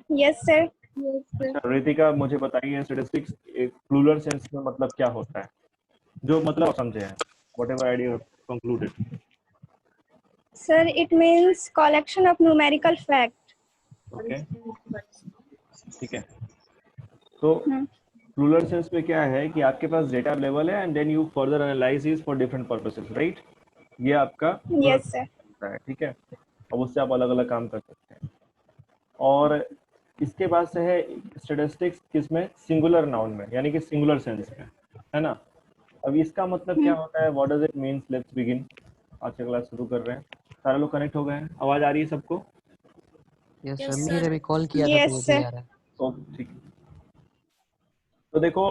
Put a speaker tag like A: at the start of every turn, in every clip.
A: Yes sir.
B: अच्छा रितिका, मुझे बताइए स्टैटिस्टिक्स एक प्लूरल सेंस में मतलब क्या होता है, जो मतलब समझे हैं, whatever idea concluded.
A: Sir it means collection of numerical fact.
B: Okay ठीक है। तो प्लूरल सेंस में क्या है कि आपके पास डेटा अवेलेबल है and then you further analyse is for different purposes, right. ये आपका प्लूरल
A: यस सर।
B: होता है, ठीक है। अब उससे आप अलग अलग काम कर सकते हैं। और इसके बाद से है स्टैटिस्टिक्स किसमें, सिंगुलर नाउन में, यानी कि सिंगुलर सेंस में, है ना। अब इसका मतलब क्या होता है, what does it means, let's begin. आज का क्लास शुरू कर रहे हैं, सारे लोग कनेक्ट हो गए हैं, आवाज आ रही है सबको?
C: यस सर, मैंने अभी कॉल किया था तो वो भी आ रहा है।
B: ओके ठीक। तो देखो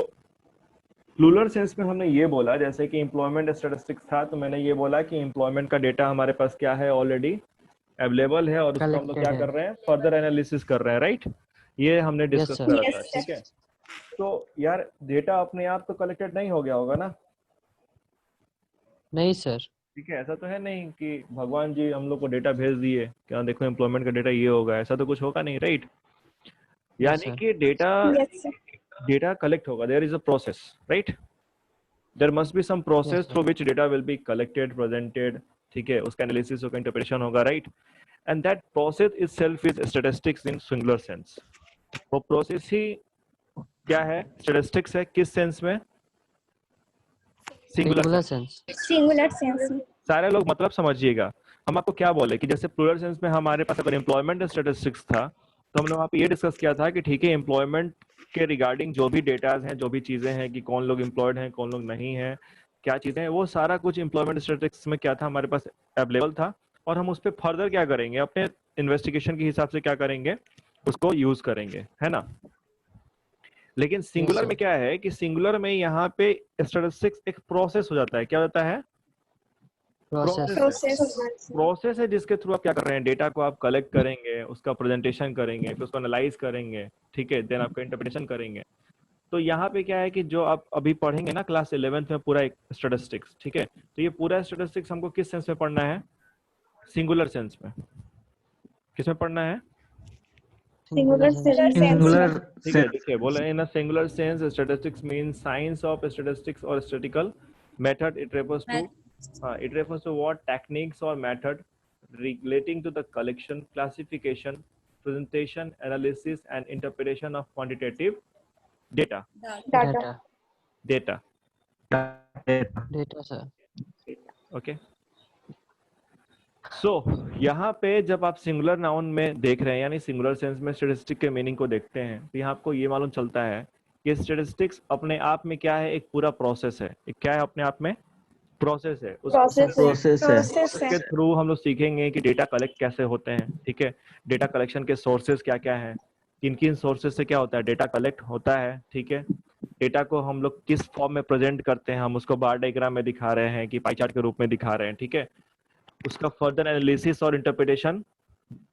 B: प्लूरल सेंस में हमने ये बोला, जैसे कि एम्प्लॉयमेंट स्टैटिस्टिक्स था, तो मैंने ये बोला कि एम्प्लॉयमेंट का डेटा हमारे पास क्या है, ऑलरेडी अवेलेबल है, और उसको हम लोग क्या कर रहे हैं, फर्दर एनालिसिस कर रहे हैं, राइट। ये हमने डिस्कस करा था, ठीक है। तो यार डेटा अपने आप तो कलेक्टेड नहीं हो गया होगा ना?
C: नहीं सर।
B: ठीक है, ऐसा तो है नहीं कि भगवान जी हम लोग को डेटा भेज दिए, क्या देखो एम्प्लॉयमेंट का डेटा ये होगा, ऐसा तो कुछ होगा नहीं, राइट। यानी कि डेटा कलेक्ट होगा, there is a process, right. There must be some process through which data will be collected, presented, ठीक है, उसका एनालिसिस उसका इंटरप्रिटेशन होगा, right. And that process itself is statistics in singular sense. वो process ही क्या है, स्टैटिस्टिक्स है, किस सेंस में, सिंगुलर सेंस।
A: Singular sense.
B: सारे लोग मतलब समझिएगा, हम आपको क्या बोले कि जैसे प्लूरल सेंस में हमारे पास अगर एम्प्लॉयमेंट स्टैटिस्टिक्स था, तो हमने वहाँ पे ये डिस्कस किया था कि ठीक है, एम्प्लॉयमेंट के रिगार्डिंग जो भी डेटाज हैं, जो भी चीजें हैं कि कौन लोग एम्प्लॉयड हैं, कौन लोग नहीं है, क्या चीजें हैं, वो सारा कुछ एम्प्लॉयमेंट स्टैटिस्टिक्स में क्या था, हमारे पास अवेलेबल था। और हम उस पर फर्दर क्या करेंगे, अपने इन्वेस्टिगेशन के हिसाब से क्या करेंगे, उसको यूज करेंगे, है ना। लेकिन सिंगुलर में क्या है कि सिंगुलर में यहाँ पे स्टैटिस्टिक्स एक प्रोसेस हो जाता है, क्या होता है, प्रोसेस है, जिसके थ्रू आप क्या कर रहे हैं, डेटा को आप कलेक्ट करेंगे, उसका प्रेजेंटेशन करेंगे, फिर उसको एनालाइज करेंगे, ठीक है, देन आपका इंटरप्रिटेशन करेंगे। तो यहाँ पे क्या है कि जो आप अभी पढ़ेंगे ना क्लास 11th में, पूरा एक स्टैटिस्टिक्स, ठीक है, तो ये पूरा स्टैटिस्टिक्स हमको किस सेंस में पढ़ना है, सिंगुलर सेंस में। किस में पढ़ना है,
A: सिंगुलर सेंस।
B: ठीक है, देखिए बोले in a singular sense statistics means science of statistics और statistical method. It refers to what techniques or method relating to the collection, classification, presentation, analysis, and interpretation of quantitative data. Data,
C: sir.
B: Okay. So यहाँ पे जब आप singular noun में देख रहे हैं, यानी सिंगुलर सेंस में स्टैटिस्टिक के मीनिंग को देखते हैं, तो यहाँ आपको ये मालूम चलता है कि स्टैटिस्टिक्स अपने आप में क्या है, एक पूरा प्रोसेस है। एक क्या है, अपने आप में प्रोसेस है। उसके थ्रू हम लोग सीखेंगे कि डेटा कलेक्ट कैसे होते हैं, ठीक है, डेटा कलेक्शन के सोर्सेज क्या क्या हैं, किन किन सोर्सेज से क्या होता है, डेटा कलेक्ट होता है, ठीक है। डेटा को हम लोग किस फॉर्म में प्रेजेंट करते हैं, हम उसको बार डायग्राम में दिखा रहे हैं कि पाई चार्ट के रूप में दिखा रहे हैं, ठीक है। उसका फर्दर एनालिसिस और इंटरप्रिटेशन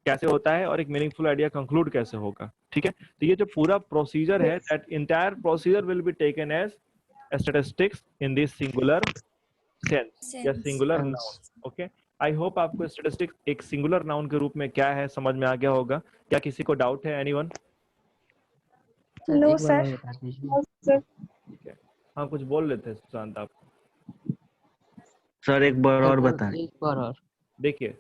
B: कैसे होता है, और एक मीनिंगफुल आइडिया कंक्लूड कैसे होगा, ठीक है। तो ये जो पूरा प्रोसीजर है, that entire procedure will be taken as statistics in this singular sense या singular noun. Okay, I hope आपको स्टैटिस्टिक्स एक सिंगुलर नाउन के रूप में क्या है समझ में आ गया होगा। क्या किसी को डाउट है, एनीवन?
A: No sir.
B: ठीक है, हाँ कुछ बोल रहे थे सुशांत आप?
D: सर एक बार और बताएं।
C: एक बार और।
B: देखिए,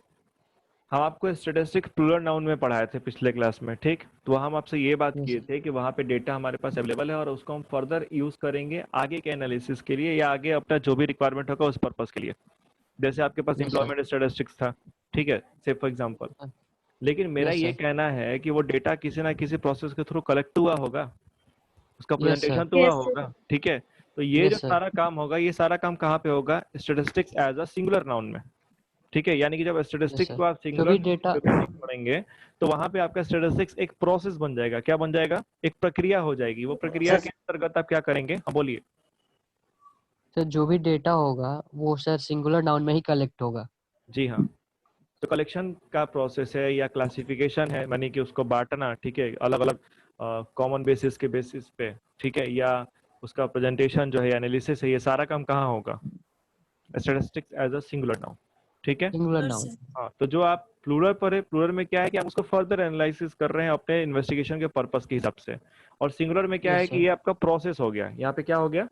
B: हम आपको स्टैटिस्टिक्स प्लूरल नाउन में पढ़ाए थे पिछले क्लास में, ठीक। तो हम आपसे ये बात किए थे कि वहाँ पे डेटा हमारे पास अवेलेबल है और उसको हम फर्दर यूज करेंगे आगे के एनालिसिस के लिए, या आगे अपना जो भी रिक्वायरमेंट होगा उस पर्पस के लिए। जैसे आपके पास एम्प्लॉयमेंट स्टैटिस्टिक्स था, ठीक है, से फॉर एग्जांपल। लेकिन मेरा ये कहना है कि वो डेटा किसी ना किसी प्रोसेस के थ्रू कलेक्ट हुआ होगा, उसका प्रेजेंटेशन तो हुआ होगा, ठीक है। तो ये जो सारा काम होगा, ये सारा काम कहाँ पे होगा, statistics as a singular noun में, ठीक है। यानी कि जब स्टैटिस्टिक्स को आप सिंगुलर पढ़ेंगे, तो वहां पे आपका स्टैटिस्टिक्स एक प्रोसेस बन जाएगा। क्या बन जाएगा, एक प्रक्रिया हो जाएगी। वो प्रक्रिया के अंतर्गत आप क्या करेंगे, हाँ बोलिए।
C: तो जो भी डेटा होगा वो सर सिंगुलर नाउन में ही कलेक्ट होगा।
B: जी हाँ, तो कलेक्शन का प्रोसेस है या क्लासिफिकेशन है, यानी कि उसको बांटना, ठीक है, अलग अलग कॉमन बेसिस के बेसिस पे, ठीक है, या उसका प्रेजेंटेशन जो है, एनालिसिस है, ये सारा काम कहाँ होगा, statistics as a singular noun. ठीक है।
C: Singular
D: Yes,
C: noun.
D: sir.
B: हाँ, तो जो आप प्लूरल पर है, प्लूरल में क्या है कि आप उसको फर्दर एनालिसिस कर रहे हैं अपने इन्वेस्टिगेशन के पर्पस के हिसाब से, और सिंगुलर में क्या
C: Yes,
B: है कि
C: sir.
B: ये आपका प्रोसेस हो गया। यहाँ पे क्या हो गया?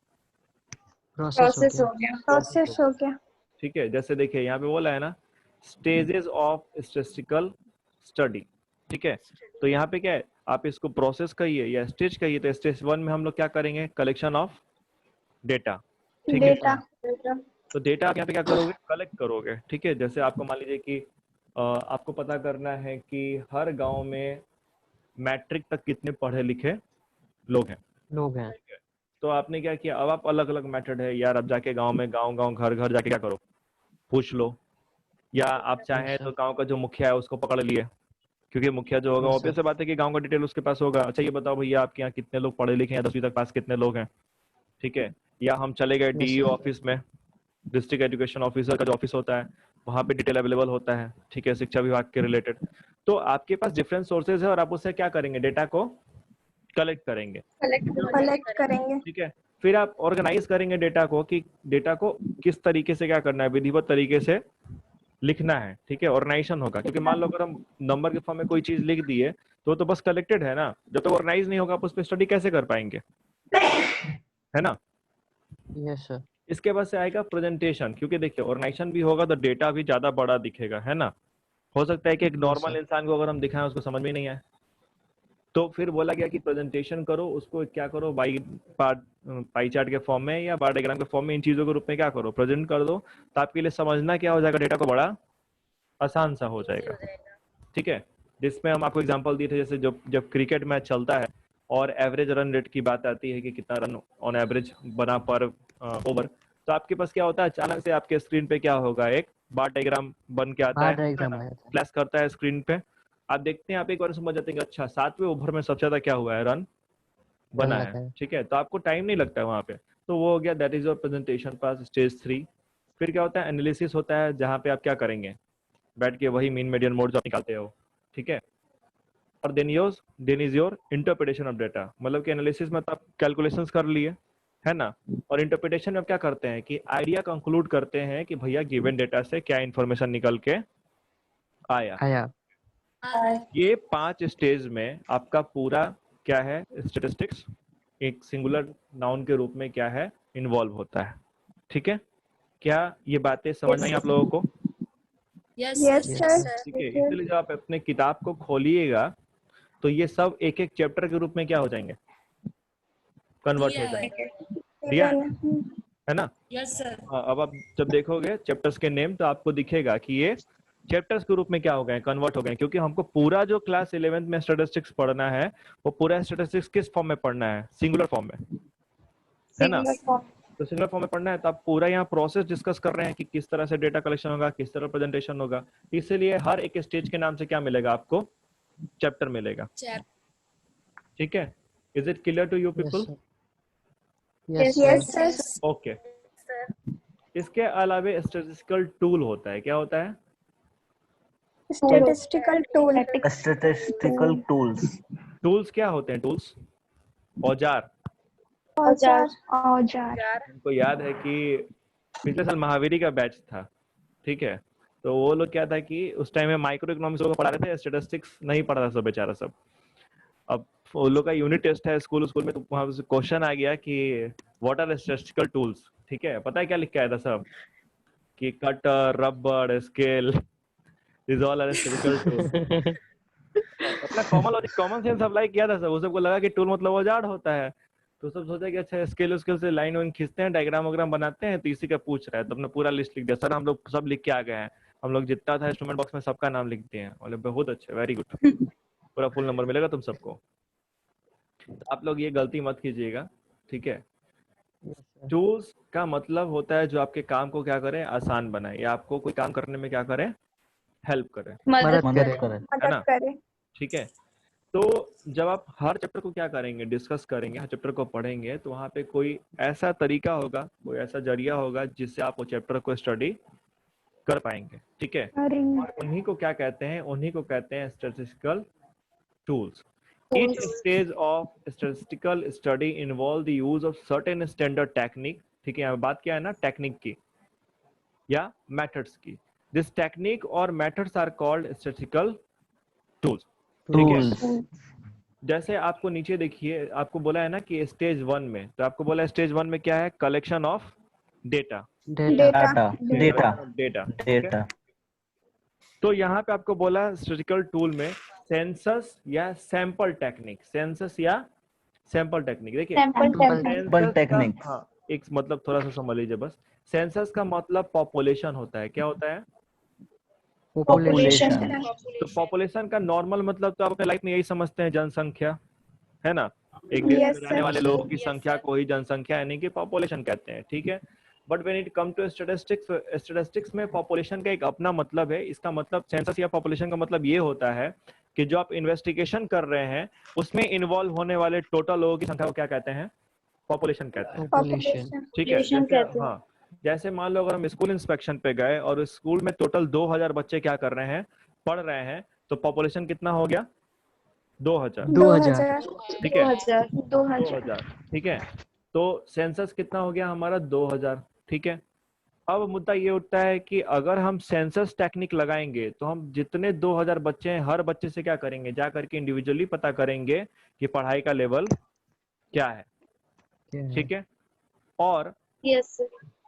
C: प्रोसेस हो गया।
A: प्रोसेस हो गया।
B: ठीक है। जैसे देखिए यहाँ पे बोला है ना, स्टेजेस ऑफ स्टैटिस्टिकल स्टडी। ठीक है, तो यहाँ पे क्या है, आप इसको प्रोसेस कहिए या स्टेज कहिए, तो स्टेज 1 में हम लोग क्या करेंगे? Collection of data. ठीक है,
A: डेटा।
B: तो डेटा आप यहाँ पे क्या करोगे? कलेक्ट करोगे। ठीक है, जैसे आपको मान लीजिए कि आपको पता करना है कि हर गांव में मैट्रिक तक कितने पढ़े लिखे लोग हैं।
C: लोग हैं।
B: ठीक है, तो आपने क्या किया? अब आप अलग अलग मेथड है यार, अब जाके गांव में गांव गांव घर घर जाके क्या करो? पूछ लो। या आप चाहें
C: sir.
B: तो गांव का जो मुखिया है उसको पकड़ लिए, क्योंकि मुखिया जो होगा
C: Yes,
B: ऑब्वियस
C: sir.
B: बात है कि गांव का डिटेल उसके पास होगा। अच्छा ये बताओ भैया आपके यहाँ कितने लोग पढ़े लिखे हैं, 10वीं तक पास कितने लोग हैं? ठीक है, या हम चले गए
C: Yes,
B: डीईओ
C: sir.
B: ऑफिस में, डिस्ट्रिक्ट एजुकेशन ऑफिसर का जो ऑफिस होता है, वहाँ पे डिटेल अवेलेबल होता है। ठीक है, शिक्षा विभाग के रिलेटेड। तो आपके पास डिफरेंट सोर्सेज है और आप उससे क्या करेंगे? डेटा को कलेक्ट करेंगे।
A: कलेक्ट करेंगे।
B: ठीक है, फिर आप ऑर्गेनाइज करेंगे डेटा को कि डेटा को किस तरीके से क्या करना है, विधिवत तरीके से लिखना है। ठीक है, ऑर्गेनाइजेशन होगा, क्योंकि मान लो अगर हम नंबर के फॉर्म में कोई चीज लिख दिए तो बस कलेक्टेड है ना, जब तक ऑर्गेनाइज नहीं होगा आप उस पर स्टडी कैसे कर पाएंगे? है ना।
C: Yes, sir.
B: इसके बाद से आएगा प्रेजेंटेशन, क्योंकि देखिए ऑर्गेनाइजेशन भी होगा तो डेटा भी ज्यादा बड़ा दिखेगा, है ना। हो सकता है कि एक नॉर्मल
C: sir.
B: इंसान को अगर हम दिखाएं उसको समझ में नहीं आए, तो फिर बोला गया कि प्रेजेंटेशन करो, उसको क्या करो? पाई चार्ट के फॉर्म में या बार डायग्राम के फॉर्म में, इन चीजों के रूप में क्या करो? प्रेजेंट कर दो, तो आपके लिए समझना क्या हो जाएगा? डेटा को बड़ा आसान सा हो जाएगा। ठीक है, जिसमें हम आपको एग्जांपल दिए थे, जैसे जब क्रिकेट मैच चलता है और एवरेज रन रेट की बात आती है कि कितना रन ऑन एवरेज बना पर ओवर, तो आपके पास क्या होता है? अचानक से आपके स्क्रीन पे क्या होगा? एक बार डायग्राम बन के आता
C: बार
B: है
C: डायग्राम
B: ना,
C: आया था।
B: फ्लैश करता है स्क्रीन पे। आप देखते हैं, आप एक बार समझ जाते हैं कि अच्छा 7वें ओवर में सबसे ज्यादा क्या हुआ है? रन बना
C: लगा
B: है।
C: है।
B: ठीक है, तो आपको टाइम नहीं लगता है वहां पे, तो वो हो गया, that is your presentation pass, stage 3। फिर क्या होता है? एनालिसिस होता है, जहाँ पे आप क्या करेंगे? बैठ के वही मीन मीडियन मोड जो आप निकालते हो। ठीक है, और then is your interpretation of data, मतलब कि एनालिसिस में तो आप कैलकुलेशंस कर लिए, है ना। और इंटरप्रिटेशन में आप क्या करते हैं कि आइडिया कंक्लूड करते हैं कि भैया गिवन डेटा से क्या इंफॉर्मेशन निकल के आया।
C: आया।
B: ये 5 स्टेज में आपका पूरा क्या है? स्टैटिस्टिक्स एक सिंगुलर नाउन के रूप में क्या है? इन्वॉल्व होता है। ठीक है, क्या ये बातें समझ में आई आप लोगों को?
D: Yes,
A: yes
D: sir.
A: सर।
B: ठीक है, इसलिए जब आप अपने किताब को खोलिएगा तो ये सब एक एक चैप्टर के रूप में क्या हो जाएंगे? कन्वर्ट हो
D: Yeah.
B: जाएंगे। दिया है ना।
D: Yes, sir.
B: अब आप जब देखोगे चैप्टर्स के नेम तो आपको दिखेगा कि ये चैप्टर्स के रूप में क्या हो गए? कन्वर्ट हो गए, क्योंकि हमको पूरा जो क्लास 11th में स्टैटिस्टिक्स पढ़ना है वो पूरा स्टैटिस्टिक्स किस फॉर्म में पढ़ना है? सिंगुलर फॉर्म में, है ना। तो सिंगुलर फॉर्म में पढ़ना है, तो आप पूरा यहाँ प्रोसेस डिस्कस कर रहे हैं कि किस तरह से डेटा कलेक्शन होगा, किस तरह प्रेजेंटेशन होगा। इसीलिए हर एक स्टेज के नाम से क्या मिलेगा आपको? चैप्टर मिलेगा।
D: Chap.
B: ठीक है, is it clear to you
C: Yes,
B: people?
C: sir. Yes,
A: yes
C: sir.
A: Sir.
B: Okay. इसके अलावा स्टैटिस्टिकल टूल होता है, क्या होता है?
A: Statistical tool.
E: Statistical tools.
B: Tools क्या होते हैं? टूल्स औजार।
A: औजार।
B: उनको याद है कि पिछले साल महावीरी का बैच था। ठीक है, तो वो लोग क्या था कि उस टाइम में माइक्रो इकोनॉमिक्स लोग पढ़ा रहे थे, स्टैटिस्टिक्स नहीं पढ़ा था सब बेचारा सब। अब वो लोग का यूनिट टेस्ट है स्कूल में, तो वहां से क्वेश्चन आ गया कि व्हाट आर स्टैटिस्टिकल टूल्स। ठीक है, पता है क्या लिख के आया था सब? कि cutter, rubber, scale, this all are statistical tool. अपना कॉमन सेंस अप्लाई किया था सब, वो सबको लगा कि टूल मतलब औजार होता है। तो सब सोचा कि अच्छा स्केल से लाइन वाइन खींचते हैं, डायग्राम वग्राम बनाते हैं, तो इसी का पूछ रहा है। तो हमने पूरा लिस्ट लिख दिया। सर हम लोग सब लिख के आ गए हैं, हम लोग जितना था इंस्ट्रूमेंट बॉक्स में सबका नाम लिख दिए हैं। बोले बहुत अच्छे, वेरी गुड, पूरा फुल नंबर मिलेगा तुम सबको। तो आप लोग ये गलती मत कीजिएगा। ठीक है,
C: Yes, sir.
B: टूल्स का मतलब होता है जो आपके काम को क्या करे? आसान बनाए, या आपको कोई काम करने में क्या करे? हेल्प करे,
C: मदद
E: मदद
C: करे।
E: करें।
B: है ना।
A: मदद करे।
B: ठीक है, तो जब आप हर चैप्टर को क्या करेंगे? डिस्कस करेंगे, हर चैप्टर को पढ़ेंगे, तो वहाँ पे कोई ऐसा तरीका होगा, कोई ऐसा जरिया होगा जिससे आप वो चैप्टर को स्टडी कर पाएंगे। ठीक है, और उन्हीं को क्या कहते हैं? उन्हीं को कहते हैं statistical tools. Each stage of statistical study involve the use of certain standard technique। ठीक है, यहाँ बात क्या है ना? टेक्निक की या मेथड्स की। दिस टेक्निक और methods are called statistical tools. ठीक है,
E: टूल्स
B: जैसे आपको नीचे देखिए, आपको बोला है ना कि स्टेज 1 में, तो आपको बोला है स्टेज 1 में क्या है, collection of data,
C: data
E: data data
B: data.
E: Data
B: तो यहाँ पे आपको बोला स्टैटिस्टिकल टूल में सेंसस या सैंपल टेक्निक, सेंसस या सैंपल टेक्निक। देखिए सेंसस
E: टेक्निक
B: का, हाँ, एक मतलब थोड़ा सा समझ लीजिए बस। सेंसस का मतलब पॉपुलेशन होता है। क्या होता है?
C: पॉपुलेशन।
E: पॉपुलेशन
B: तो पॉपुलेशन का नॉर्मल मतलब तो आप अपने लाइफ में यही समझते हैं, जनसंख्या, है ना? एक देश
A: Yes,
B: में रहने
A: sir.
B: वाले लोगों की संख्या को ही जनसंख्या यानी कि पॉपुलेशन कहते हैं। ठीक है, but when it come to statistics, statistics में पॉपुलेशन का एक अपना मतलब है। इसका मतलब सेंसस या पॉपुलेशन का मतलब ये होता है कि जो आप इन्वेस्टिगेशन कर रहे हैं उसमें इन्वॉल्व होने वाले टोटल लोगों की संख्या को क्या कहते हैं? पॉपुलेशन कहते हैं।
C: पॉपुलेशन।
B: ठीक है, जैसे हाँ, जैसे मान लो अगर हम स्कूल इंस्पेक्शन पे गए और उस स्कूल में टोटल 2000 बच्चे क्या कर रहे हैं, पढ़ रहे हैं, तो पॉपुलेशन कितना हो गया? 2000।
C: 2000।
B: ठीक है,
A: 2000
B: 2000। ठीक है, तो सेंसस कितना हो गया हमारा? 2000। ठीक है, अब मुद्दा ये उठता है कि अगर हम सेंसस टेक्निक लगाएंगे तो हम जितने 2000 बच्चे हैं हर बच्चे से क्या करेंगे, जा करके इंडिविजुअली पता करेंगे कि पढ़ाई का लेवल क्या है। ठीक है, और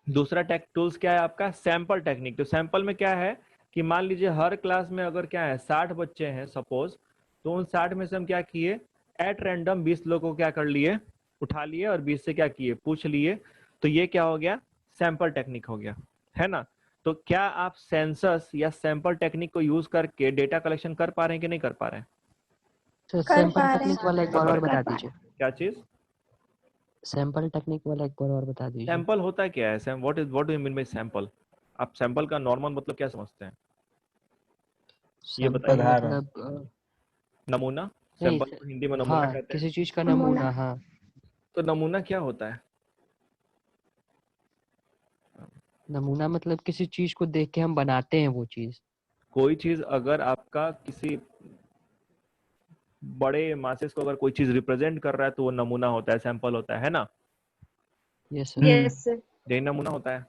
B: दूसरा टेक टूल्स क्या है आपका? Sample technique. तो सैंपल में क्या है कि मान लीजिए हर क्लास में अगर क्या है 60 बच्चे हैं सपोज, तो उन 60 में से हम क्या किए, एट रैंडम 20 लोगों को क्या कर लिए, उठा लिए और 20 से क्या किए, पूछ लिए। तो ये क्या हो गया? सैंपल टेक्निक हो गया, है ना? तो क्या आप सेंसस या सैंपल टेक्निक को यूज करके डेटा कलेक्शन कर पा रहे हैं कि नहीं कर पा रहे हैं?
C: तो
A: कर
C: सैंपल
A: पा रहे
C: टेक्निक वाला एक बार और बता दीजिए।
B: क्या चीज?
C: सैंपल टेक्निक वाला एक बार और बता दीजिए।
B: सैंपल होता क्या है? What do you mean by sample? आप सैंपल का नॉर्मल मतलब क्या समझते हैं? ये
C: सैंपल
B: बताइए।
E: उदाहरण
C: मतलब
B: नमूना।
C: नहीं,
B: सैंपल को हिंदी में नमूना
C: हाँ,
B: कहते हैं।
C: किसी चीज का
A: नमूना।
C: नमूना। हाँ,
B: तो नमूना क्या होता है?
C: नमूना मतलब किसी चीज को देख के हम बनाते हैं वो चीज।
B: कोई चीज अगर आपका किसी बड़े मासेस को अगर कोई चीज रिप्रेजेंट कर रहा है तो वो नमूना होता है, सैंपल होता है ना?
C: Yes sir.
B: यही नमूना होता है।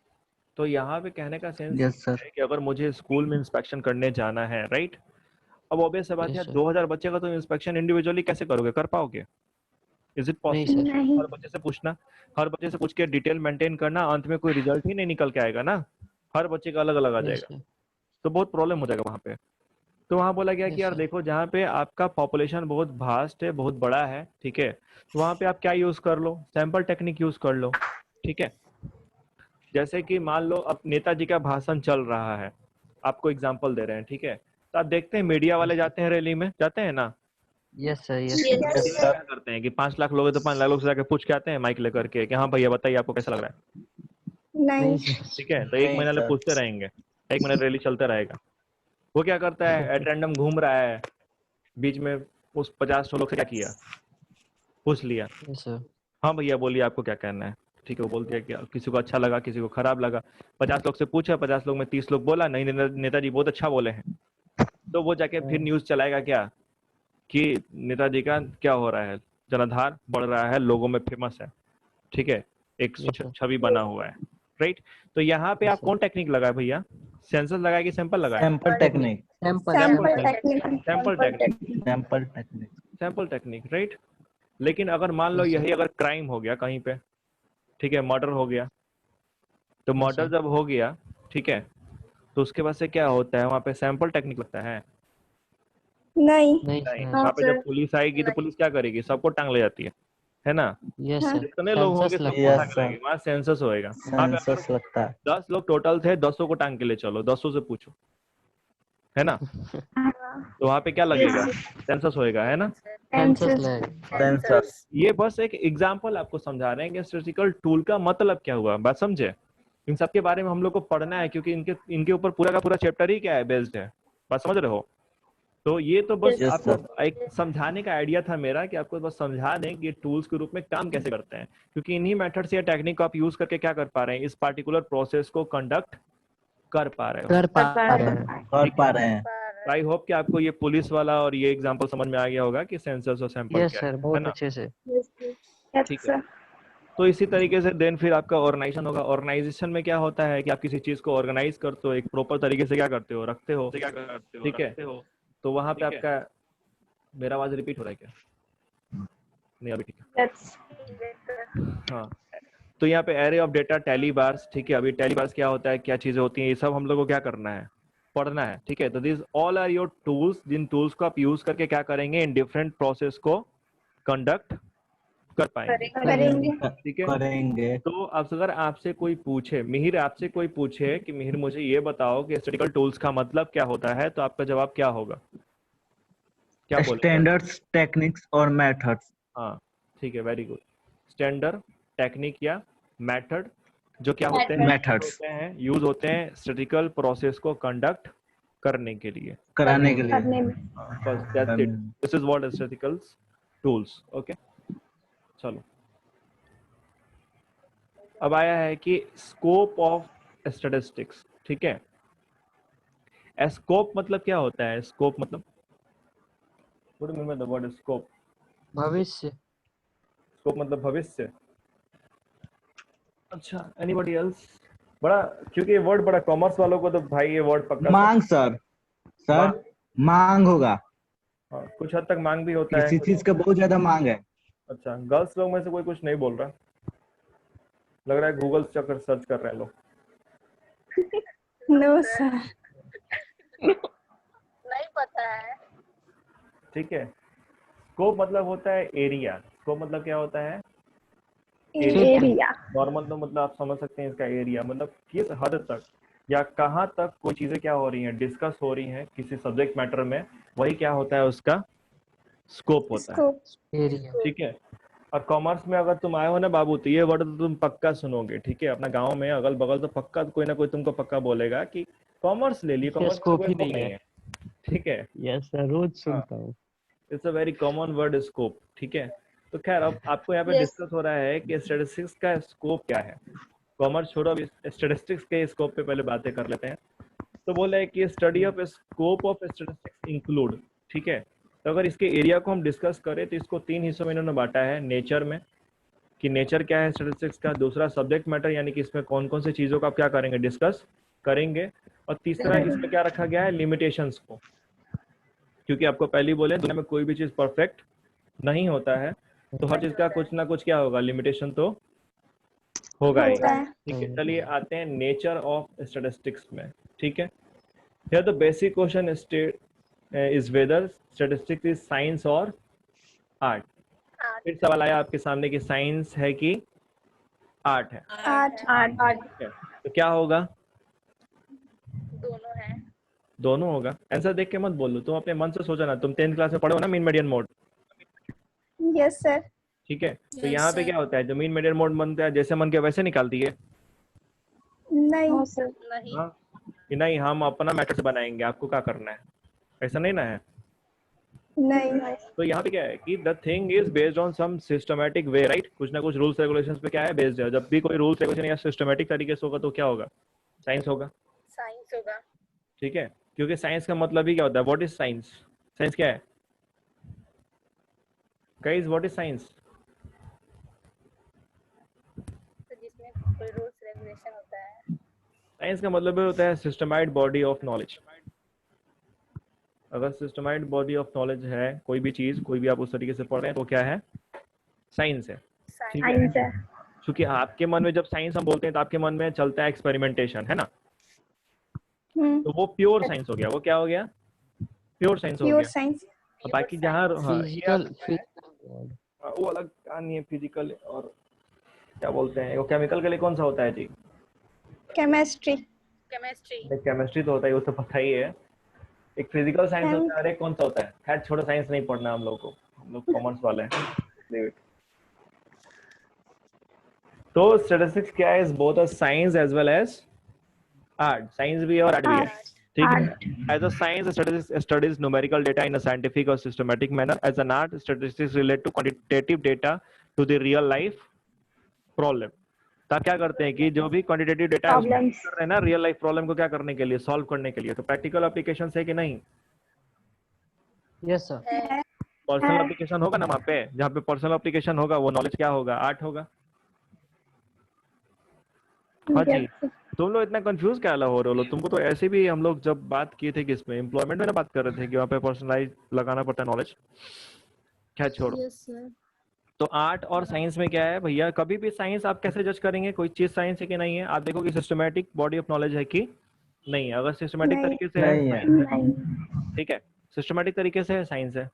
B: तो यहाँ पे कहने का सेंस
E: यस सर
B: है कि अगर मुझे स्कूल में इंस्पेक्शन करने जाना है, राइट? अब ऑब्वियस सी बात है,
C: यस सर।
B: 2000 बच्चे का तो इंस्पेक्शन इंडिविजुअली कैसे करोगे, कर पाओगे? इज इट
C: नहीं
B: पॉसिबल?
C: सर।
A: नहीं।
B: हर बच्चे से पूछना, हर बच्चे से पूछ के डिटेल मेंटेन करना, अंत में कोई रिजल्ट ही नहीं निकल के आएगा ना, हर बच्चे का अलग अलग आ
C: यस
B: जाएगा,
C: सर।
B: तो बहुत प्रॉब्लम हो जाएगा वहाँ पे। तो वहाँ बोला गया कि
C: यस
B: यार
C: सर।
B: देखो, जहाँ पे आपका पॉपुलेशन बहुत वास्ट है, बहुत बड़ा है, ठीक है, तो वहाँ पे आप क्या यूज कर लो, सैंपल टेक्निक यूज कर लो। ठीक है, जैसे कि मान लो अब नेताजी का भाषण चल रहा है, आपको एग्जाम्पल दे रहे हैं, ठीक है, तो आप देखते हैं मीडिया वाले जाते हैं रैली में, जाते हैं ना?
C: Yes sir. Yes
A: Yes,
C: sir.
E: Yes
B: ये
E: सर
B: क्या करते हैं कि 5 लाख लोग हैं तो 5 लाख लोग से जाके पूछ के आते हैं माइक लेकर के कि हाँ भैया बताइए आपको कैसा लग रहा है।
A: नहीं।
C: नहीं सर।
B: ठीक है, तो एक
E: नहीं
B: महीना ले
E: सर
B: पूछते रहेंगे, एक महीना रैली चलता रहेगा। वो क्या करता है, एट रैंडम घूम रहा है, बीच में उस 50 लोग से क्या किया, पूछ लिया,
C: यस सर।
B: हाँ भैया बोलिए आपको क्या कहना है। ठीक है, वो बोलते हैं कि किसी को अच्छा लगा, किसी को खराब लगा। 50 लोग से पूछा, 50 लोग में 30 लोग बोला नहीं नेताजी बहुत अच्छा बोले हैं, तो वो जाके फिर न्यूज चलाएगा क्या कि नेताजी का क्या हो रहा है, जनाधार बढ़ रहा है, लोगों में फेमस है। ठीक है, एक
C: यस सर।
B: छवि बना हुआ है, राइट? तो यहाँ पे
C: यस
B: आप
C: सर।
B: कौन टेक्निक लगाए भैया, सेंसस लगाए कि सैंपल लगाए?
E: Sample technique
C: sample
A: sample
C: sample.
A: Technique.
B: Sample technique,
E: sample technique
B: sample technique, right? लेकिन अगर मान लो
C: यस सर।
B: यही अगर क्राइम हो गया कहीं पे, ठीक है, मर्डर हो गया, तो
C: यस
B: मर्डर
C: सर।
B: जब हो गया, ठीक है, तो उसके बाद से क्या होता है, वहाँ पे सैंपल टेक्निक लगता है?
A: नहीं।
C: नहीं
B: नहीं,
C: सर।
B: वहाँ पे जब पुलिस आएगी तो पुलिस क्या करेगी, सबको टांग ले जाती है ना?
C: यस
A: हाँ।
C: सर।
B: जितने लोग होंगे
C: सेंसस
B: सबको
C: लगता
E: यस
B: उठा
C: है।
B: के
E: सर
B: लाएगी, वहाँ सेंसस होएगा। वहाँ पे अगर
E: सेंसस लगता है
B: 10 लोग टोटल थे, 10 को टांग के ले चलो, 10 से पूछो, है ना? तो वहाँ पे क्या लगेगा, सेंसस होएगा, है ना?
C: सेंसस लगेगा।
E: सेंसस
B: ये बस एक एग्जांपल आपको समझा रहे हैं कि स्टैटिस्टिकल टूल का मतलब क्या हुआ, बात समझे? इन सब के बारे में हम लोग को पढ़ना है, क्योंकि इनके ऊपर पूरा का पूरा चैप्टर ही क्या है, बेस्ड है। बात समझ रहे हो? तो ये तो बस
E: यस
B: आपको
E: सर
B: एक समझाने का आइडिया था मेरा, कि आपको बस समझा दें कि टूल्स के रूप में काम कैसे करते हैं, क्योंकि इन्हीं मेथड्स या टेक्निक को आप यूज करके क्या कर पा रहे हैं, इस पार्टिकुलर प्रोसेस को कंडक्ट कर पा रहे हो।
C: कर पा रहे हैं।
E: कर पा रहे हैं
B: आई होप कि आपको ये पुलिस वाला और ये एग्जांपल समझ में आ गया होगा कि सेंसर्स और सैंपल
C: यस
B: क्या
C: सर,
B: है
C: बहुत
B: ना?
C: अच्छे से।
A: यस
B: ठीक है,
A: सर।
B: तो इसी तरीके से देन फिर आपका ऑर्गेनाइजेशन होगा। ऑर्गेनाइजेशन में क्या होता है कि आप किसी चीज को ऑर्गेनाइज करते हो, एक प्रॉपर तरीके से क्या करते हो, रखते हो, ठीक है। तो वहां पे आपका, मेरा आवाज रिपीट हो रहा है क्या? नहीं अभी ठीक है।
A: That's
B: हाँ, तो यहाँ पे array of data, tally bars, ठीक है। अभी टैली बार्स क्या होता है, क्या चीजें होती हैं, ये सब हम लोग को क्या करना है, पढ़ना है, ठीक है। तो this all are your tools, जिन टूल्स को आप यूज करके क्या करेंगे, इन डिफरेंट प्रोसेस को कंडक्ट कर पाएंगे,
A: करेंगे।
B: ठीक है।
E: करेंगे।
B: तो अब अगर आपसे कोई पूछे, मिहिर आपसे कोई पूछे कि मिहिर मुझे ये बताओ कि स्टैटिस्टिकल टूल्स का मतलब क्या होता है, तो आपका जवाब क्या होगा, क्या बोलेगा?
E: स्टैंडर्ड्स, टेक्निक्स और मेथड्स।
B: हाँ, ठीक है, वेरी गुड। स्टैंडर्ड, टेक्निक या मेथड, जो क्या होते हैं,
E: Methods.
B: यूज होते हैं स्टैटिस्टिकल प्रोसेस को कंडक्ट करने के लिए।
E: कराने के लिए।
A: करने में।
B: बस that's it, this is what statistical tools. Okay, चलो अब आया है कि स्कोप ऑफ स्टैटिस्टिक्स, ठीक है। स्कोप मतलब क्या होता है? स्कोप मतलब, what do you mean by the word scope?
C: भविष्य।
B: स्कोप मतलब भविष्य। अच्छा, एनीबॉडी एल्स? बड़ा, क्योंकि ये वर्ड बड़ा, कॉमर्स वालों को तो भाई ये वर्ड पक्का
E: मांग सर,
B: मांग।
E: मांग होगा।
B: हाँ, कुछ हद तक मांग भी होता है।
E: किसी चीज का बहुत ज्यादा मांग है।
B: अच्छा, गर्ल्स लोग में से कोई कुछ नहीं बोल रहा, लग रहा है गूगल चक्कर सर्च कर रहे हैं लोग।
A: No sir.
D: नहीं पता है।
B: ठीक है, स्कोप मतलब होता है एरिया। स्कोप मतलब क्या होता है?
A: Area.
B: नॉर्मल तो मतलब आप समझ सकते हैं इसका एरिया, मतलब किस हद तक या कहाँ तक कोई चीजें क्या हो रही हैं, डिस्कस हो रही हैं किसी सब्जेक्ट मैटर में, वही क्या होता है, उसका स्कोप होता है,
A: Scope.
C: एरिया।
B: ठीक है। और कॉमर्स में अगर तुम आए हो ना बाबू, तो ये वर्ड तो तुम पक्का सुनोगे, ठीक है। अपना गांव में अगल बगल तो पक्का कोई ना कोई तुमको पक्का बोलेगा कि कॉमर्स ले लिए, कॉमर्स
C: स्कोप ही नहीं है।
B: ठीक है।
C: यस सर, रोज सुनता हूँ।
B: It's a very common word, scope, ठीक है। तो खैर अब आपको यहाँ पे
D: Yes.
B: डिस्कस हो रहा है कि स्टैटिस्टिक्स का स्कोप क्या है। कॉमर्स छोड़ो, अब स्टैटिस्टिक्स के स्कोप पे पहले बातें कर लेते हैं। तो बोला है कि study of scope of statistics include, ठीक है। तो अगर इसके एरिया को हम डिस्कस करें तो इसको 3 हिस्सों में इन्होंने बांटा है। नेचर में, कि नेचर क्या है स्टैटिस्टिक्स का, दूसरा सब्जेक्ट मैटर, यानी कि इसमें कौन कौन सी चीज़ों को आप क्या करेंगे, डिस्कस करेंगे, और तीसरा इसमें क्या रखा गया है, लिमिटेशंस को। क्योंकि आपको पहले ही बोले, दुनिया में कोई भी चीज़ परफेक्ट नहीं होता है, तो हर चीज़ का कुछ ना कुछ क्या होगा, लिमिटेशन तो होगा ही, ठीक है। चलिए आते हैं नेचर ऑफ स्टैटिस्टिक्स में, ठीक है। Here the basic question is whether statistics is science और आर्ट। फिर सवाल आया आपके सामने कि साइंस है कि आर्ट है,
A: Art.
B: ठीक है। तो क्या होगा,
D: दोनों है।
B: दोनों होगा। आंसर देख के मत बोलो, तुम अपने मन से सोचो ना। तुम 10th क्लास में पढ़ो ना mean median mode,
A: Yes sir.
B: ठीक है। तो यहाँ पे क्या होता है, जो मीन मीडियन मोड बनता है, जैसे मन के वैसे निकाल दिए,
A: No sir.
D: नहीं।
B: हाँ कि नहीं हम अपना मैटर से बनाएंगे, आपको क्या करना है, ऐसा नहीं ना है।
A: नहीं.
B: तो यहाँ पे क्या है कि the thing is based on some systematic way, right. कुछ ना कुछ रूल्स रेगुलेशंस पे क्या है, बेस्ड है। जब भी कोई रूल्स रेगुलेशन या सिस्टमैटिक तरीके से होगा तो क्या होगा, साइंस होगा,
D: साइंस होगा।
B: ठीक है। क्योंकि साइंस का मतलब ही क्या होता है, व्हाट इज साइंस? साइंस क्या है गाइस, व्हाट इज साइंस?
D: तो जिसमें कोई रूल्स रेगुलेशन होता है।
B: साइंस का मतलब होता है सिस्टमाइज्ड बॉडी ऑफ नॉलेज। अगर सिस्टमाइज्ड बॉडी ऑफ नॉलेज है कोई भी चीज, कोई भी आप उस तरीके से पढ़ रहे हैं, तो क्या है, साइंस है, ठीक है।
A: Science है.
B: क्योंकि आपके मन में जब साइंस हम बोलते हैं तो आपके मन में चलता है एक्सपेरिमेंटेशन, है ना। तो वो प्योर साइंस हो गया, वो क्या हो गया, प्योर साइंस हो
A: Pure
B: गया।
A: science.
B: और बाकी जहाँ
C: फिजिकल
B: वो अलग कहानी है, फिजिकल और क्या बोलते हैं, वो केमिकल के लिए कौन सा होता है जी,
A: Chemistry.
D: केमिस्ट्री।
B: केमिस्ट्री तो होता है, वो तो पता ही है। एक फिजिकल साइंस होता है, अरे कौन सा होता है, खैर छोड़ो, साइंस नहीं पढ़ना हम लोग को, हम लोग कॉमर्स वाले हैं, leave it। तो स्टैटिस्टिक्स क्या है, is both a science as well as art. Science भी है और आर्ट भी है, ठीक है। As a science statistics studies numerical data in a scientific और systematic manner. As an art statistics relate to quantitative data to the real life problem. तो आप क्या करते हैं कि जो भी क्वांटिटेटिव डेटा है उसको
A: Problems.
B: कर रहे हैं ना, रियल लाइफ प्रॉब्लम को क्या करने के लिए, सॉल्व करने के लिए। तो प्रैक्टिकल एप्लीकेशन है कि नहीं,
C: यस सर।
B: पर्सनल एप्लीकेशन होगा ना वहाँ पे, जहाँ पे पर्सनल एप्लीकेशन होगा वो नॉलेज क्या होगा, आर्ट होगा, हाँ जी।
A: Yes, sir.
B: तुम लोग इतना कंफ्यूज क्या हो रहे हो? तुमको तो ऐसे भी हम लोग जब बात किए थे किसमें, एम्प्लॉयमेंट में ना बात कर रहे थे कि वहाँ पे पर्सनलाइज लगाना पड़ता है नॉलेज। क्या छोड़ो।
D: Yes sir.
B: तो आर्ट और साइंस में क्या है भैया, कभी भी साइंस आप कैसे जज करेंगे कोई चीज साइंस है कि नहीं है? आप देखो कि सिस्टमैटिक बॉडी ऑफ नॉलेज है कि नहीं है। अगर सिस्टमैटिक
A: नहीं,
B: तरीके से है
E: नहीं है।
B: साइंस है,
A: नहीं.
B: ठीक है। सिस्टमैटिक तरीके से है साइंस है।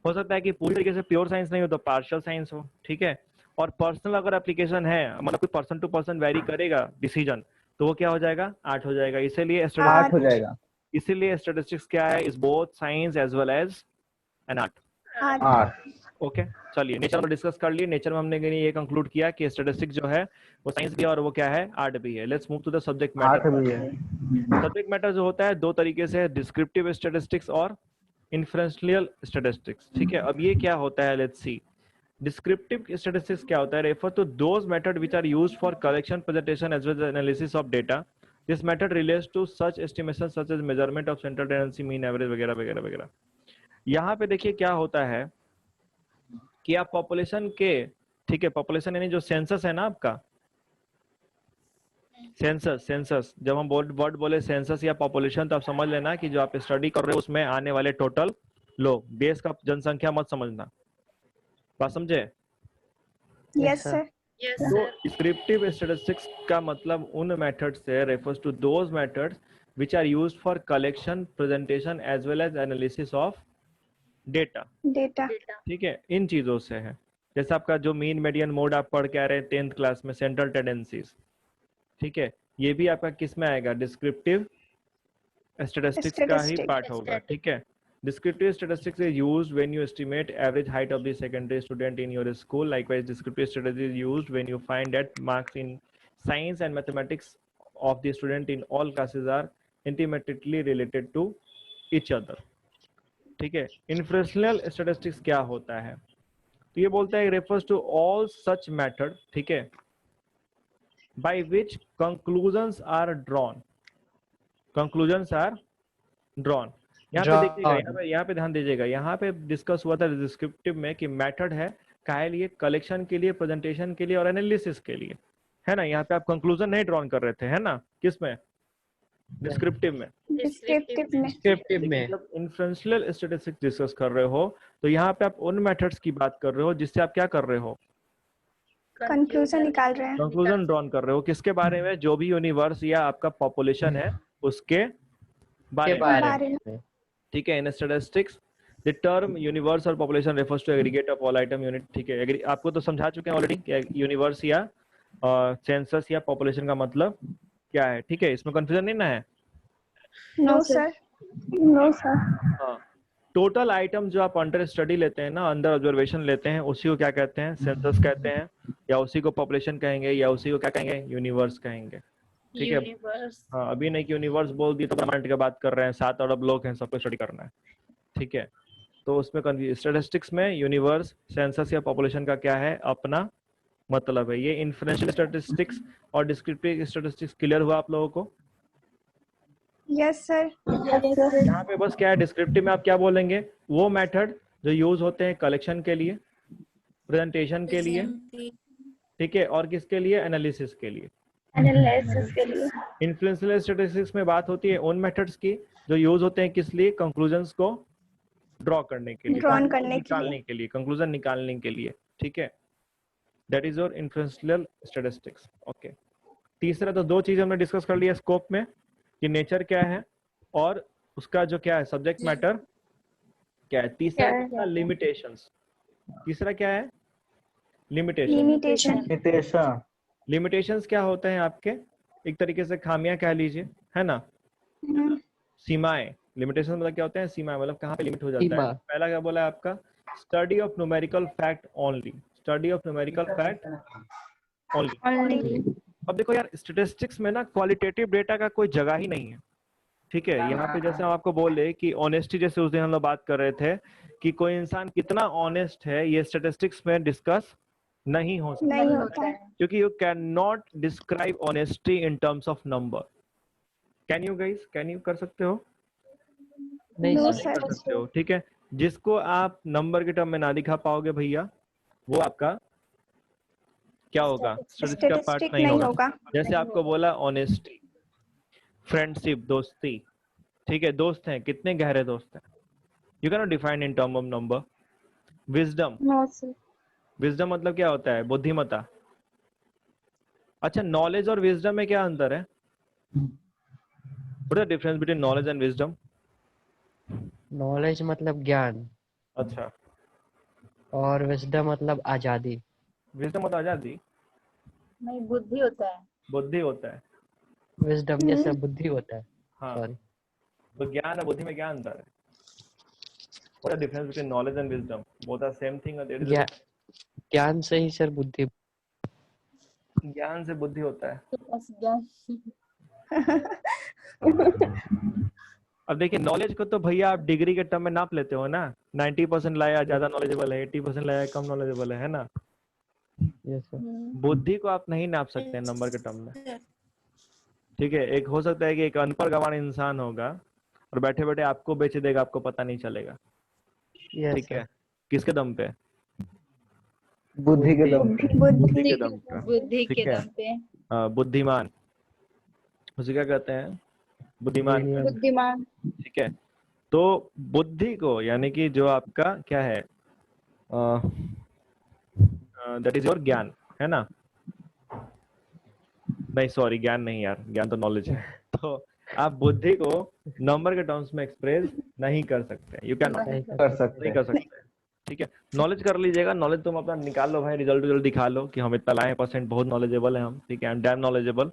B: हो सकता है कि पूरी तरीके से प्योर साइंस नहीं हो तो पार्शियल साइंस हो, ठीक है। और पर्सनल अगर एप्लीकेशन है, मतलब कोई पर्सन टू पर्सन वेरी करेगा डिसीजन, तो वो क्या हो जाएगा? आर्ट हो जाएगा। इसीलिए
E: आर्ट हो जाएगा।
B: इसीलिए स्टैटिस्टिक्स क्या है? Is both science as well as an art.
A: Art.
E: Art.
B: Okay, चलिए नेचर में डिस्कस कर लिए। नेचर में हमने ये कंक्लूड किया कि स्टैटिस्टिक्स जो है वो साइंस भी है और वो क्या है? आर्ट भी है। Let's move to the subject
E: art
B: matter.
E: भी है।
B: सब्जेक्ट मैटर जो होता है दो तरीके से है, डिस्क्रिप्टिव स्टैटिस्टिक्स और इन्फ्रेंशियल स्टैटिस्टिक्स, ठीक है। अब ये क्या होता है, लेट्स सी। डिस्क्रिप्टिव स्टैटिस्टिक्स क्या होता है? Refer to those method which are used for collection, presentation as well as analysis of data. This method relates to such estimation such as measurement of central tendency, mean average वगैरह वगैरह वगैरह। यहाँ पे देखिए क्या होता है कि आप पॉपुलेशन के, ठीक है, पॉपुलेशन यानी जो सेंसस है ना आपका, सेंसस जब हम वर्ड बोले सेंसस या पॉपुलेशन, तो आप समझ लेना कि जो आप स्टडी कर रहे हो उसमें आने वाले टोटल लोग, देश का जनसंख्या मत समझना। बात समझे?
A: Yes,
C: sir.
A: sir.
D: यस
B: तो
D: सर।
B: डिस्क्रिप्टिव स्टैटिस्टिक्स का मतलब उन मेथड्स से refers to those methods which are used for collection, presentation as well as analysis of data,
A: Data.
D: Data.
B: ठीक है। इन चीजों से है, जैसे आपका जो मीन मीडियन मोड आप पढ़ के आ रहे हैं 10th क्लास में, सेंट्रल टेंडेंसीज, ठीक है। ये भी आपका किस में आएगा? डिस्क्रिप्टिव स्टैटिस्टिक्स का ही
A: Statistic.
B: पार्ट होगा, ठीक है। Descriptive statistics is used when you estimate average height of the secondary student in your school. Likewise, descriptive statistics is used when you find that marks in science and mathematics of the student in all classes are intimately related to each other. ठीक है। Inferential statistics क्या होता है? तो ये बोलता है refers to all such method, ठीक है, by which conclusions are drawn. Conclusions are drawn. यहाँ पे देखिएगा, यहाँ पे ध्यान दीजिएगा, यहाँ पे डिस्कस हुआ था डिस्क्रिप्टिव में कि मेथड है काहे लिए? कलेक्शन के लिए, प्रेजेंटेशन के लिए और एनालिसिस के लिए, है ना। यहाँ पे आप कंक्लूजन नहीं ड्रॉन कर रहे थे, है ना, किसमें? डिस्क्रिप्टिव में।
A: Descriptive में.
C: Descriptive में
B: जब इन्फ्रेंशियल स्टैटिस्टिक्स डिस्कस कर रहे हो तो यहाँ पे आप उन मेथड्स की बात कर रहे हो जिससे आप क्या कर रहे हो?
A: Conclusion निकाल रहे हैं.
B: कंक्लूजन ड्रॉन कर रहे हो। किसके बारे में? जो भी यूनिवर्स या आपका पॉपुलेशन है उसके बारे में,
A: बारे में.
B: ठीक है। In statistics the term universe और population refers to aggregate of all item unit, ठीक है। आपको तो समझा चुके हैं ऑलरेडी कि यूनिवर्स या सेंसस या पॉपुलेशन का मतलब क्या है, ठीक है। इसमें कंफ्यूजन नहीं ना है?
A: No, sir. No, sir.
B: हाँ। टोटल आइटम जो आप अंडर स्टडी लेते हैं ना, अंडर ऑब्जर्वेशन लेते हैं, उसी को क्या कहते हैं? सेंसस कहते हैं, या उसी को पॉपुलेशन कहेंगे, या उसी को क्या कहेंगे? यूनिवर्स कहेंगे, ठीक है।
D: यूनिवर्स।
B: हाँ, अभी नहीं कि यूनिवर्स बोल दी तो ब्रह्मांड की बात कर रहे हैं, 7 अरब लोग हैं, सबको स्टडी करना है, ठीक है। तो उसमें स्टैटिस्टिक्स में यूनिवर्स, सेंसस या पॉपुलेशन का क्या है? अपना मतलब है। ये इन्फ्रेंशियल स्टैटिस्टिक्स और डिस्क्रिप्टिव स्टैटिस्टिक्स क्लियर हुआ आप लोगों को?
A: Yes, sir.
B: यहाँ पे बस क्या है, डिस्क्रिप्टिव में आप क्या बोलेंगे? वो मेथड जो यूज होते हैं कलेक्शन के लिए, प्रेजेंटेशन के लिए, ठीक है, और किसके लिए? एनालिसिस के लिए।
A: Analysis के लिए.
B: इन्फ्लुएंशियल स्टैटिस्टिक्स में बात होती है उन मेथड्स की जो यूज होते हैं किस लिए? कंक्लूजन्स को ड्रॉ करने के लिए,
A: Drawn करने के लिए.
B: निकालने के लिए, कंक्लूजन निकालने के लिए, ठीक है। That is your influential statistics. Okay. तीसरा तो दो चीज हमने डिस्कस कर लिया स्कोप में कि नेचर क्या है और उसका जो क्या है सब्जेक्ट मैटर क्या है। तीसरा लिमिटेशंस। तीसरा क्या है? लिमिटेशन।
A: Limitation.
E: लिमिटेशन।
B: लिमिटेशंस क्या होते हैं आपके? एक तरीके से खामियां कह लीजिए, है ना, सीमाएं। लिमिटेशन मतलब क्या होते हैं? सीमाएं, मतलब कहाँ पे लिमिट हो जाता है। पहला क्या बोला है आपका? Study of numerical fact only. Study of numerical fact only.
A: Only.
B: अब देखो यार, स्टैटिस्टिक्स में ना क्वालिटेटिव डेटा का कोई जगह ही नहीं है, ठीक है। यहाँ पे जैसे हम आपको बोले कि ऑनेस्टी, जैसे उस दिन हम लोग बात कर रहे थे कि कोई इंसान कितना ऑनेस्ट है, ये स्टैटिस्टिक्स में डिस्कस नहीं हो सकता,
A: नहीं होता है.
B: क्योंकि you can not describe honesty in terms of number. Can you guys? Can you कर सकते हो?
C: नहीं
A: No,
C: sir.
A: sir.
B: कर सकते हो, ठीक है। जिसको आप नंबर के टर्म में ना दिखा पाओगे भैया, वो आपका क्या होगा? स्टैटिस्टिक्स का पार्ट
A: स्टेटिस्टिक
B: नहीं
A: नहीं
B: होगा।
A: होगा।
B: जैसे आपको बोला ऑनेस्टी, फ्रेंडशिप, दोस्ती, ठीक है, दोस्त हैं, कितने गहरे दोस्त हैं, you can not define in term of number. Wisdom,
A: no sir.
B: Wisdom मतलब क्या होता है? बुद्धिमत्ता। अच्छा, नॉलेज और विजडम में क्या अंतर है? What is the difference between knowledge and wisdom?
C: Knowledge मतलब ज्ञान
B: अच्छा,
C: और विजडम मतलब आजादी।
B: विजडम मतलब आजादी,
D: नहीं, बुद्धि होता है।
B: बुद्धि होता है।
C: विजडम जैसा बुद्धि होता है।
B: हाँ,
C: सॉरी।
B: तो ज्ञान और बुद्धि में क्या अंतर है? What is the difference between knowledge and wisdom? Both are same thing और देयर इज
C: ज्ञान से ही सर बुद्धि।
B: ज्ञान से बुद्धि होता है।
D: तो बस ज्ञान।
B: अब देखिए, नॉलेज को तो भैया आप डिग्री के टर्म में नाप लेते हो ना, 90% लाया ज्यादा नॉलेजेबल है, 80% लाया कम नॉलेजेबल है ना।
C: Yes sir.
B: बुद्धि को आप नहीं नाप सकते नंबर के टर्म में, ठीक है। एक हो सकता है कि एक अनपढ़ गंवार इंसान होगा और बैठे बैठे आपको बेच देगा, आपको पता नहीं चलेगा,
C: यस
B: ठीक
C: सर।
B: है। किसके दम पे?
E: बुद्धि के दम पे।
B: बुद्धि के दम पे,
D: बुद्धि के
B: ठीक है।
D: दम पे।
B: बुद्धिमान, उसे क्या कहते हैं? बुद्धिमान,
C: Brilliant.
A: बुद्धिमान।
B: ठीक है। तो बुद्धि को, यानी कि जो आपका क्या है, दैट इज योर ज्ञान, है ना। नहीं सॉरी, ज्ञान नहीं यार, ज्ञान तो नॉलेज है। तो आप बुद्धि को नंबर के टर्म्स में एक्सप्रेस नहीं कर सकते, यू कैन नॉट,
C: नहीं
E: कर सकते
B: नहीं कर सकते, ठीक है। नॉलेज कर लीजिएगा, नॉलेज तुम अपना निकाल लो भाई, रिजल्ट रिजल्ट दिखा लो कि हम इतना लाए परसेंट, बहुत नॉलेजेबल है हम, ठीक है, आई एम डैम नॉलेजेबल।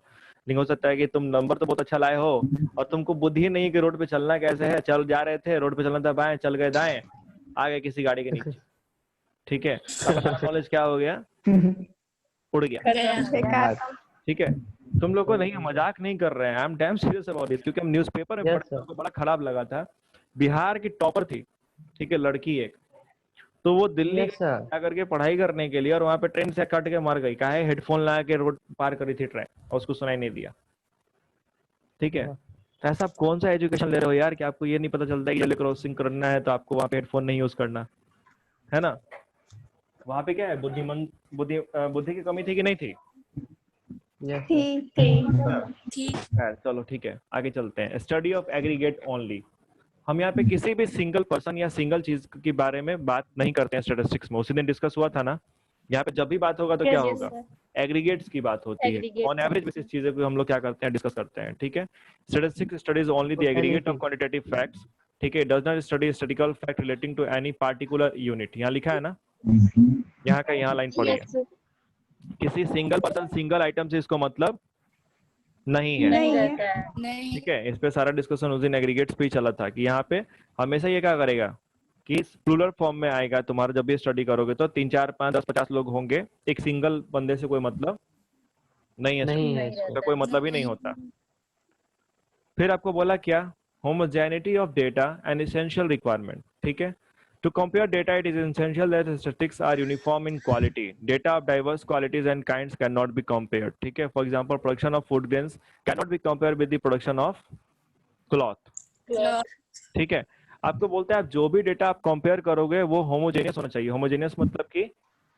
B: लेकिन हो सकता है कि तुम नंबर तो बहुत अच्छा लाए हो और तुमको बुद्धि नहीं कि रोड पे चलना कैसे है। चल जा रहे थे, रोड पे चलना था बाएं, चल गए दाएं, आ गए किसी गाड़ी के नीचे, ठीक है। अब सारा नॉलेज क्या हो गया? उड़ गया,
A: बेकार।
B: ठीक है। तुम लोग को नहीं, मजाक नहीं कर रहे हैं, I am damn serious about it, क्योंकि हम न्यूज़पेपर में
C: Yes,
B: पढ़े,
C: sir.
B: हमको बड़ा खराब लगा था। बिहार की टॉपर थी, ठीक है, लड़की एक, तो वो दिल्ली
C: Yes, sir.
B: जा करके पढ़ाई करने के लिए, और वहां पे ट्रेन से कट के मर गई। काहे? हेडफोन लगा के रोड पार करी थी ट्रेन और उसको सुनाई नहीं दिया, ठीक है।
C: वाह।
B: तो ऐसा आप कौन सा एजुकेशन ले रहे हो यार कि आपको ये नहीं पता चलता है कि जब क्रॉसिंग करना है तो आपको वहां पे हेडफोन नहीं यूज करना है ना। वहां पे क्या है, बुद्धि की कमी थी कि नहीं थी?
C: Yes,
A: थी
C: sir.
A: थी।
B: चलो ठीक है, आगे चलते हैं। Study of aggregate only. हम यहाँ पे किसी भी सिंगल पर्सन या सिंगल चीज के बारे में बात नहीं करते हैं स्टैटिस्टिक्स में। उसी दिन डिस्कस हुआ था ना। यहाँ पे जब भी बात होगा तो क्या
D: Yes,
B: होगा?
D: sir.
B: एग्रीगेट्स की बात होती है,
D: Aggregate
B: ऑन एवरेज बेसिस चीजें को हम लोग क्या करते हैं, डिस्कस करते हैं, ठीक है। Statistics studies only the aggregate of quantitative facts, ठीक है, does not study statistical fact relating to any particular unit. यहाँ लिखा है ना, यहाँ का यहाँ लाइन पढ़िए।
D: Yes, sir.
B: किसी सिंगल पर्सन सिंगल आइटम से इसको मतलब नहीं है,
D: नहीं
A: नहीं है।
D: रहता है।
B: ठीक है। इस पे सारा डिस्कशन उस दिन एग्रीगेट्स पे ही चला था कि यहाँ पे हमेशा ये क्या करेगा कि प्लूरल फॉर्म में आएगा। तुम्हारा जब भी स्टडी करोगे तो 3 4 5 10 50 लोग होंगे, एक सिंगल बंदे से कोई मतलब नहीं है,
C: नहीं है
D: नहीं
C: इसको।
B: इसका कोई मतलब ही नहीं होता। फिर आपको बोला क्या? Homogeneity of data an essential requirement, ठीक है। To compare data, it is essential that the statistics are uniform in quality. Data of diverse qualities and kinds cannot be compared. ठीक है. For example, production of food grains cannot be compared with the production of cloth.
D: Cloth.
B: ठीक है। आपको बोलते हैं आप जो भी डेटा आप कंपेयर करोगे वो होमोजेनियस होना चाहिए। होमोजेनियस मतलब कि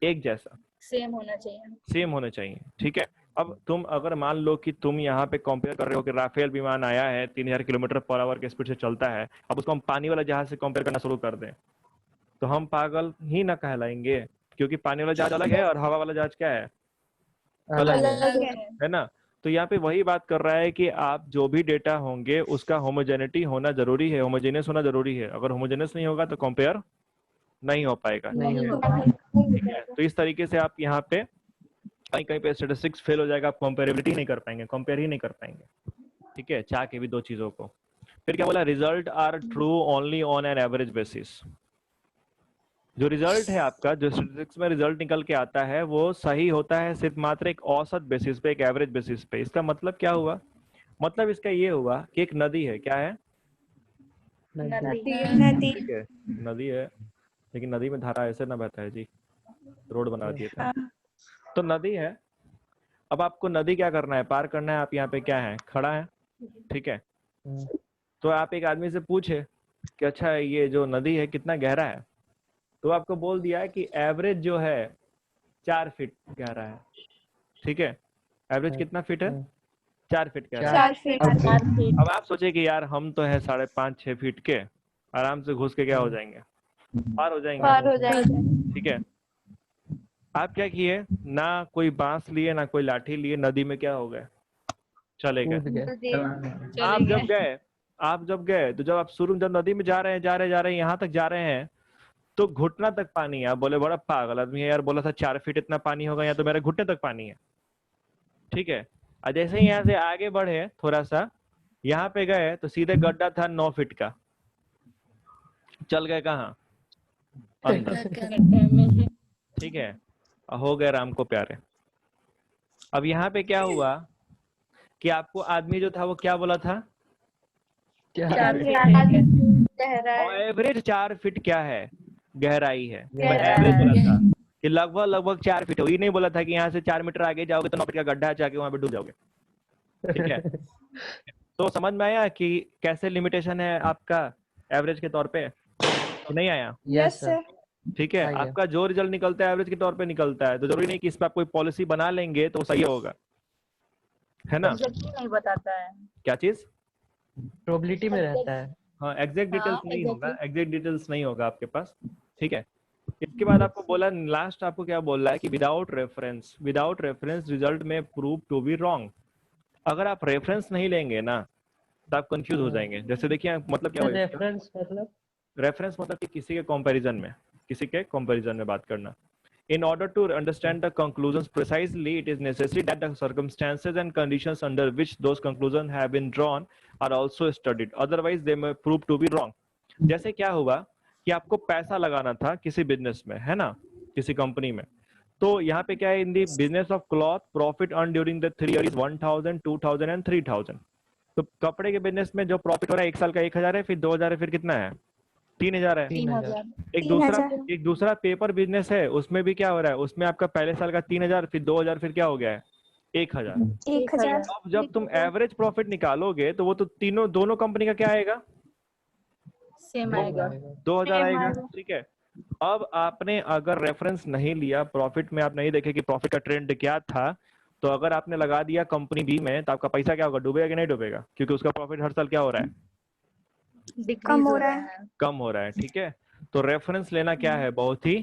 B: एक जैसा,
D: सेम होना चाहिए।
B: सेम होने चाहिए, ठीक है। अब तुम अगर मान लो कि तुम यहाँ पे कंपेयर कर रहे हो कि राफेल विमान आया है 3000 किलोमीटर पर आवर के स्पीड से चलता है, अब उसको हम पानी वाला जहाज से कंपेयर करना शुरू कर दें तो हम पागल ही ना कहलाएंगे, क्योंकि पानी वाला जहाज अलग है और हवा वाला जहाज क्या है, अलग
C: अलग
B: है,
C: है।
D: अलग है।
B: है ना। तो यहाँ पे वही बात कर रहा है कि आप जो भी डेटा होंगे उसका होमोजेनिटी होना जरूरी है, होमोजेनियस होना जरूरी है। अगर होमोजेनियस नहीं होगा तो कंपेयर नहीं हो पाएगा,
C: नहीं
D: नहीं
C: होगा।
B: ठीक है। तो इस तरीके से आप यहाँ पे कहीं कहीं पे स्टेटिस्टिक्स फेल हो जाएगा, आप कंपेरेबिलिटी नहीं कर पाएंगे, कंपेयर ही नहीं कर पाएंगे, ठीक है, चाह के भी दो चीजों को। फिर क्या बोला? Result are true only on an average basis. जो रिजल्ट है आपका, जो स्टैटिस्टिक्स में रिजल्ट निकल के आता है वो सही होता है सिर्फ मात्र एक औसत बेसिस पे, एक एवरेज बेसिस पे। इसका मतलब क्या हुआ? मतलब इसका ये हुआ कि एक नदी है, क्या है?
C: नदी।
A: नदी।
B: ठीक है, नदी है, लेकिन नदी में धारा ऐसे ना बहता है जी, रोड बना दिए थे। तो नदी है, अब आपको नदी क्या करना है, पार करना है। आप यहाँ पे क्या है, खड़ा है, ठीक है। तो आप एक आदमी से पूछे कि अच्छा ये जो नदी है कितना गहरा है, तो आपको बोल दिया है कि एवरेज जो है 4 फीट गहरा है, ठीक है, एवरेज कितना फीट है? 4 फीट कह रहा है।
A: 4 फीट।
D: 4 फीट।
B: अब आप सोचे कि यार हम तो है 5.5-6 फीट के, आराम से घुस के क्या हो जाएंगे, पार हो जाएंगे।
A: पार हो जाएगा।
B: ठीक है, आप क्या किए, ना कोई बांस लिए ना कोई लाठी लिए, नदी में क्या हो गए, चले गए।
C: कूद गए।
B: आप जब गए तो जब आप जब नदी में जा रहे हैं यहाँ तक जा रहे हैं तो घुटना तक पानी है। आप बोले बड़ा पागल आदमी है यार, बोला था 4 फीट इतना पानी होगा, यहाँ तो मेरे घुटने तक पानी है। ठीक है, और जैसे ही यहाँ से आगे बढ़े थोड़ा सा, यहाँ पे गए तो सीधे गड्ढा था 9 फीट का, चल गए कहाँ, अंदर। ठीक है, हो गए राम को प्यारे। अब यहाँ पे क्या हुआ कि आपको आदमी जो था वो क्या बोला था,
C: क्या
B: एवरेज 4 फीट क्या है, गहराई है।
C: गहराई
B: एवरेज बोला था कि लगभग 4 फीट हो। ये नहीं बोला था कि यहाँ से 4 मीटर आगे जाओगे तो 9 फीट का गड्ढा है, जाके वहां पे डूब जाओगे। ठीक है, तो समझ में आया कि कैसे लिमिटेशन है आपका एवरेज के तौर पे, नहीं आया?
A: Yes sir.
B: ठीक है,
C: आइए।
B: आपका जो रिजल्ट निकलता है एवरेज के तौर पे निकलता है, तो जरूरी नहीं कि इस पर आप कोई पॉलिसी बना लेंगे तो सही होगा, है ना?
D: एग्जैक्टली नहीं बताता है।
B: क्या चीज?
C: प्रोबेबिलिटी में रहता है।
B: हाँ, एग्जैक्ट डिटेल्स नहीं
D: exactly.
B: होगा, एग्जैक्ट डिटेल्स नहीं होगा आपके पास। ठीक है, इसके बाद आपको बोला, लास्ट आपको क्या बोल रहा है कि विदाउट रेफरेंस रिजल्ट में प्रूव टू बी रॉन्ग। अगर आप रेफरेंस नहीं लेंगे ना तो आप कंफ्यूज हो जाएंगे। जैसे देखिए मतलब क्या होगा,
C: रेफरेंस मतलब
B: रेफरेंस मतलब कि किसी के कंपैरिजन में बात करना। In order to understand the conclusions precisely, it is necessary that the circumstances and conditions under which those conclusions have been drawn are also studied. Otherwise, they may prove to be wrong. जैसे क्या हुआ कि आपको पैसा लगाना था किसी business में, है ना, किसी कंपनी में। तो यहाँ पे क्या है, in the business of cloth profit earn during the 3 years 1000, 2000 and 3000। तो कपड़े के बिजनेस में जो प्रॉफिट हो रहा है 1 साल का 1000 है, फिर 2000 है, फिर कितना है, 3000 है।
C: 3000।
B: एक दूसरा पेपर बिजनेस है, उसमें भी क्या हो रहा है, उसमें आपका पहले साल का 3000, फिर 2000, फिर क्या हो गया है 1000।
A: 1000।
B: अब जब तुम एवरेज प्रॉफिट निकालोगे तो वो तो दोनों कंपनी का क्या आएगा,
D: सेम आएगा।
B: 2000 आएगा। ठीक है, अब आपने अगर रेफरेंस नहीं लिया, प्रॉफिट में आप नहीं देखे कि प्रॉफिट का ट्रेंड क्या था, तो अगर आपने लगा दिया कंपनी बी में तो आपका पैसा क्या होगा, डूबेगा कि नहीं डूबेगा? क्योंकि उसका प्रॉफिट हर साल क्या हो रहा है,
A: कम हो रहा है।
B: कम हो रहा है। ठीक है, तो रेफरेंस लेना क्या है, बहुत ही